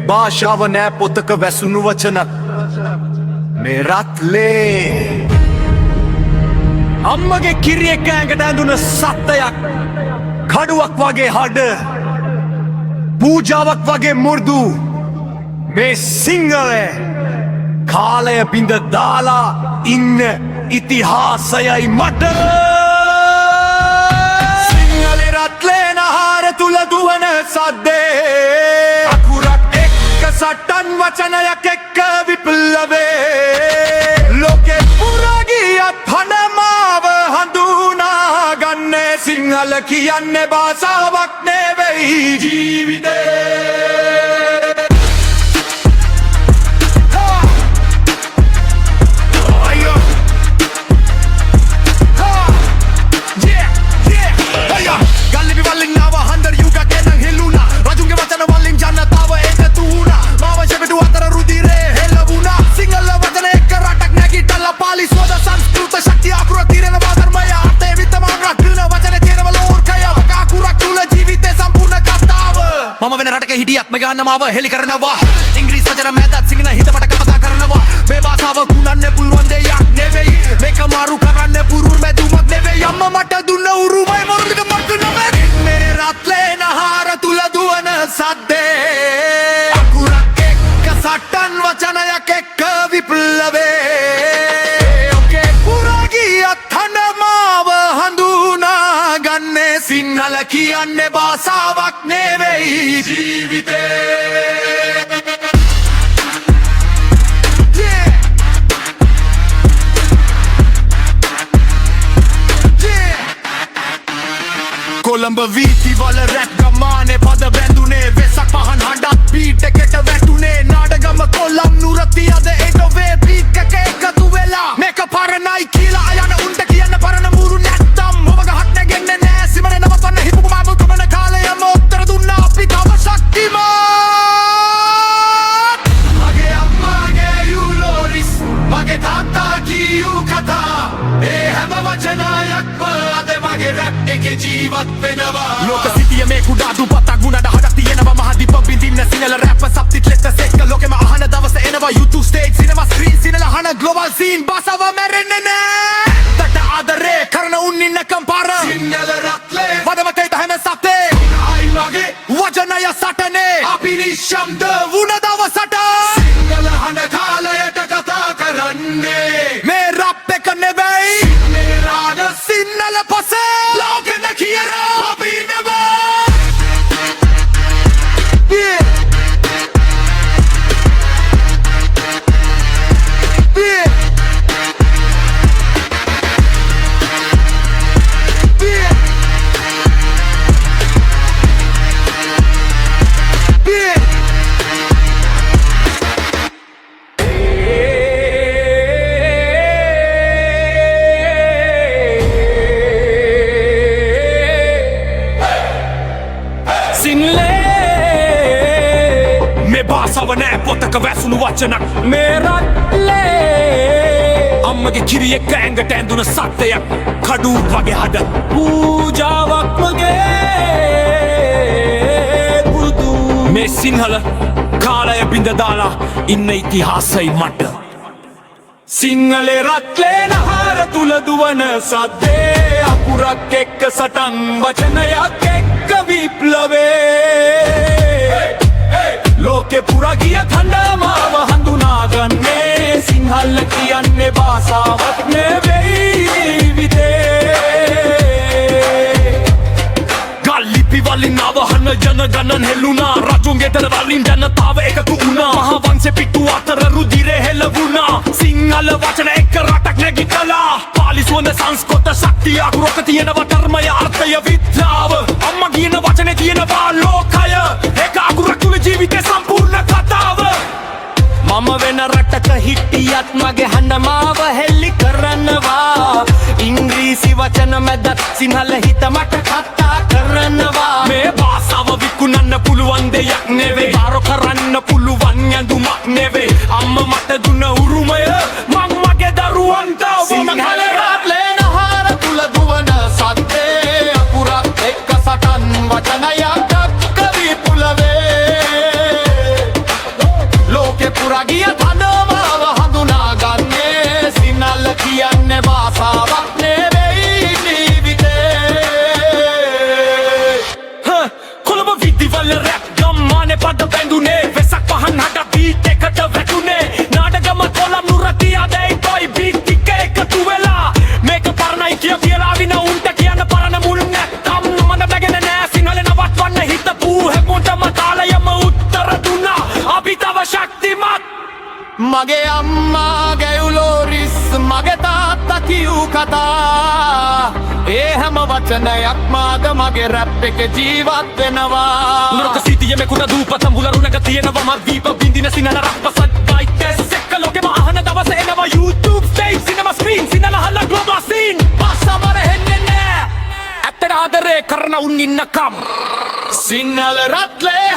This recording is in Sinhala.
භාෂාව නෑ පොතක වැසුණු වචනත් මේ රත්ලේ අම්මගේ කිරියෙක් ඇඟට ඇඳුන සත්තයක් කඩුවක් වගේ හඩ පූජාවක් වගේ මු르දු මේ සිංහලේ කාලය බිඳ දාලා ඉන්න ඉතිහාසයයි මට සිංහලේ රත්ලේ නහර තුල දුවන සද්දේ අකුරක් එක්ක සටන් වචනයක් එක්ක විප්ලවේ ලෝකෙ පුරා ගියත් හඬමාව හඳුනා ගන්නේ සිංහල කියන්නේ භාෂාවක් නෙවෙයි ජීවිතේ මම වෙන රටක හිටියත් මගන්න මාව හෙලි කරනවා ඉංග්‍රීසි වචන මැදත් සිංහල හිතමට කතා කරනවා මේ භාෂාව කුණන්න පුළුවන් දෙයක් නෙවෙයි මේක මාරු කරන්න පුරුල් මැදුමක් නෙවෙයි අම්මා මට දුන්න උරුමයි මොරුලක මට නමෙක් මේ රත්ලේ නහර තුල දුවන සද්දේ අකුරක් එක්ක සටන් වචනයක් එක්ක විප්ලවේ ඔකේ පුරා ගියත් හඬමාව හඳුනා ගන්නේ සිංහල කියන්නේ භාෂාවක් නෙවෙයි ජීවිතේ කොළඹ වීතිවල රැප් ගමානේ පද බැඳුනේ වෙසක් පහන් හඬත් බීට් එකට වැටුනේ නාඩගම කොළම් නුරති අද එඩොවේ බීට් එක එකතු වෙලා මේක පරණයි කියලා අයන උන්ට කියන්න පරණ මුරු නැත්තම් ඔබ ගහක් නැගෙන්නේ නෑ සිමරේ නවත්තන්න හිපුම මාබු කමන කාලයම උත්තර දුන්නා අපි තව ශක්තිමාන් මගේ අම්මාගේ යුලෝරිස් මගේ තාත්තා කියූ කතා ඒ හැම වචනයක්ම අද මගේ රැප් එකේ ජීවත් වෙනවා ලෝක සිටිය මේ කුඩා දුපතක් ගුණඩ හඩක් තියෙනවා මහදීප බින්දින්න සිංහල රැප් සබ්ටිට් ලෙටස් එක්ක ලෝකෙම අහන දවස එනවා YouTube stage cinema screen Sinhala අහන global scene භාෂාව මැරෙන්නේ නෑ තට ආදරේ කරන උන් ඉන්නකම් පාර සිංහල රත්ලේ වදවතේ තහන සප්තේ අයි මගේ වචනය සටනේ අපි නිශ්ශබ්ද වුණ දවසට සිංහල අහන කාලයට කතා කරන්නේ මේ රැප් එක නෙවෙයි මේ රාග සිංහල පසේ ලෝකෙට කියන අපි නෙවෙයි භාෂාව නෑ පොතක වැසුණු වචනක් මේ රත්ලේ අම්මගේ කිරියෙක් ඇඟට ඇඳුන සත්තයක් කඩුවක් වගේ හඩ පූජාවක් වගේ පුරුදු මේ සිංහල කාලය බිඳ දාලා ඉන්න ඉතිහාසයි මට සිංහලේ රත්ලේ නහර තුල දුවන සද්දේ අකුරක් එක්ක සටන් වචනයක් එක්ක විප්ලවේ ලෝකෙ පුරා ගියත් හඬමාව හඳුනාගන්නේ සිංහල කියන්නේ භාෂාවක් නෙවෙයි ජීවිතේ ගල්ලිපි වලින් අවහන ජනගණන් හෙළුණා රජුන් ගෙදර වලින් ජනතාව එකතු වුණා මහා වංශෙ පිටු අතර රුධිරේ හෙළවුණා සිංහල වචන එක්ක රටක් නැගිටලා පාලි සුවඳ සංස්කෘත ශක්තිය අකුරක තියෙනවා ධර්මය අර්ථය විද්‍යාව අම්මා කියන වචනේ තියෙනවා ලෝකය ඒක අකුරක් තුල ජීවිතේ සම්පූර්ණ කතාව මම වෙන රටක හිටියත් මගේ හඬමාව හෙලි කරනවා ඉංග්‍රීසි වචන මැදත් සිංහල හිත මට කතා කරනවා මේ භාෂාව විකුණන්න පුළුවන් දෙයක් නෙවෙයි බාර කරන්න පුළුවන් යඳුමක් නෙවෙයි අම්මා මට දුන්න උරුමය මං මගේ දරුවන්ට සිංහල රත්ලේ නහර තුල දුවන සද්දේ අකුරක් එක්ක සටන් වචනයක් විප්ලවේ අම්මා ගැයුලෝ රිස් මගේ තාත්තා කියූ කතා ඒ හැම වචනයක්ම අද මගේ රැප් එක ජීවත් වෙනවා Nuorokka siitiä me kuna duupata mulla runaka tienava mä viipa vindinä sinä rappasan kaikkea sekka lokema ahana tavase enava YouTube stage sinema screen sinä lahalla global scene passa mare hennene ättera adere karna unninnakam Sinhala රත්ලේ